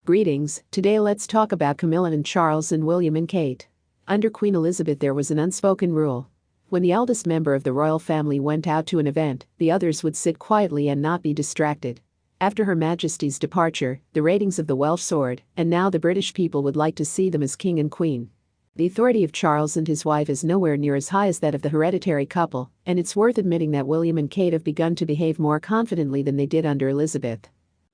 Greetings, today let's talk about Camilla and Charles and William and Kate. Under Queen Elizabeth there was an unspoken rule. When the eldest member of the royal family went out to an event, the others would sit quietly and not be distracted. After Her Majesty's departure, the ratings of the Welsh soared, and now the British people would like to see them as king and queen. The authority of Charles and his wife is nowhere near as high as that of the hereditary couple, and it's worth admitting that William and Kate have begun to behave more confidently than they did under Elizabeth.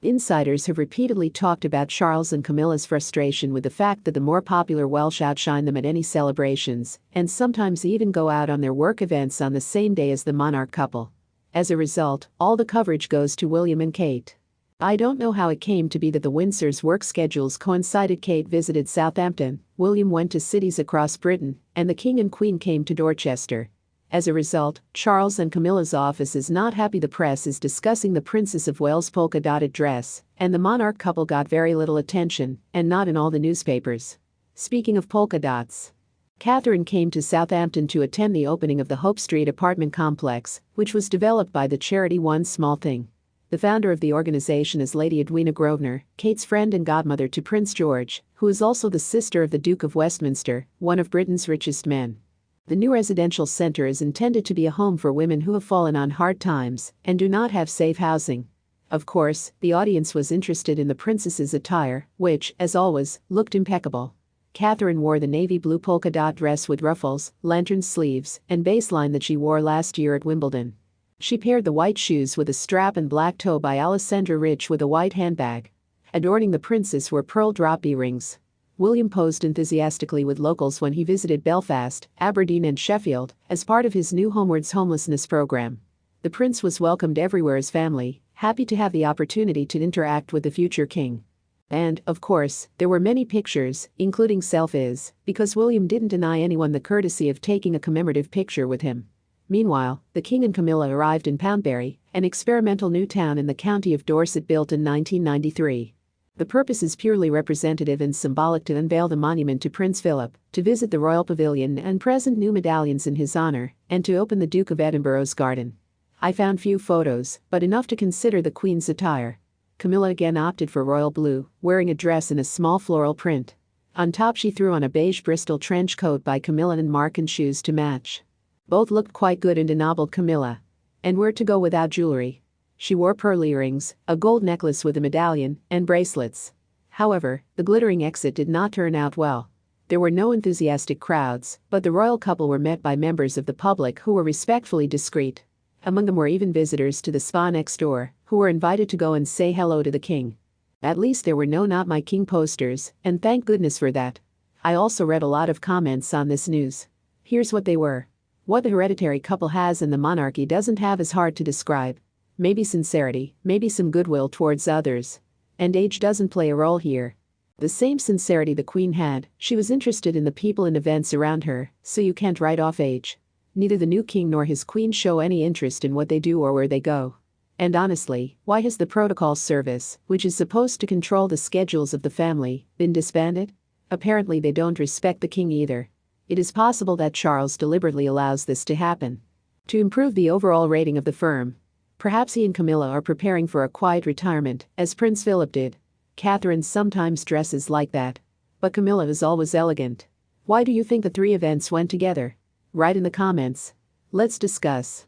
Insiders have repeatedly talked about Charles and Camilla's frustration with the fact that the more popular Welsh outshine them at any celebrations, and sometimes even go out on their work events on the same day as the monarch couple. As a result, all the coverage goes to William and Kate. I don't know how it came to be that the Windsors' work schedules coincided. Kate visited Southampton, William went to cities across Britain, and the King and Queen came to Dorchester. As a result, Charles and Camilla's office is not happy. The press is discussing the Princess of Wales' polka-dotted dress, and the monarch couple got very little attention, and not in all the newspapers. Speaking of polka dots, Catherine came to Southampton to attend the opening of the Hope Street apartment complex, which was developed by the charity One Small Thing. The founder of the organization is Lady Edwina Grosvenor, Kate's friend and godmother to Prince George, who is also the sister of the Duke of Westminster, one of Britain's richest men. The new residential center is intended to be a home for women who have fallen on hard times and do not have safe housing. Of course, the audience was interested in the princess's attire, which, as always, looked impeccable. Catherine wore the navy blue polka dot dress with ruffles, lantern sleeves, and baseline that she wore last year at Wimbledon. She paired the white shoes with a strap and black toe by Alessandra Rich with a white handbag. Adorning the princess were pearl drop earrings. William posed enthusiastically with locals when he visited Belfast, Aberdeen and Sheffield as part of his new Homewards homelessness program. The prince was welcomed everywhere as family, happy to have the opportunity to interact with the future king. And, of course, there were many pictures, including selfies, because William didn't deny anyone the courtesy of taking a commemorative picture with him. Meanwhile, the King and Camilla arrived in Poundbury, an experimental new town in the county of Dorset built in 1993. The purpose is purely representative and symbolic: to unveil the monument to Prince Philip, to visit the Royal Pavilion and present new medallions in his honor, and to open the Duke of Edinburgh's garden. I found few photos, but enough to consider the Queen's attire. Camilla again opted for royal blue, wearing a dress in a small floral print. On top she threw on a beige Bristol trench coat by Camilla and Mark and shoes to match. Both looked quite good and ennobled Camilla. And where to go without jewelry? She wore pearl earrings, a gold necklace with a medallion, and bracelets. However, the glittering exit did not turn out well. There were no enthusiastic crowds, but the royal couple were met by members of the public who were respectfully discreet. Among them were even visitors to the spa next door, who were invited to go and say hello to the king. At least there were no "Not My King" posters, and thank goodness for that. I also read a lot of comments on this news. Here's what they were. What the hereditary couple has and the monarchy doesn't have is hard to describe. Maybe sincerity, maybe some goodwill towards others. And age doesn't play a role here. The same sincerity the Queen had, she was interested in the people and events around her, so you can't write off age. Neither the new king nor his queen show any interest in what they do or where they go. And honestly, why has the protocol service, which is supposed to control the schedules of the family, been disbanded? Apparently they don't respect the king either. It is possible that Charles deliberately allows this to happen to improve the overall rating of the firm. Perhaps he and Camilla are preparing for a quiet retirement, as Prince Philip did. Catherine sometimes dresses like that. But Camilla is always elegant. Why do you think the three events went together? Write in the comments. Let's discuss.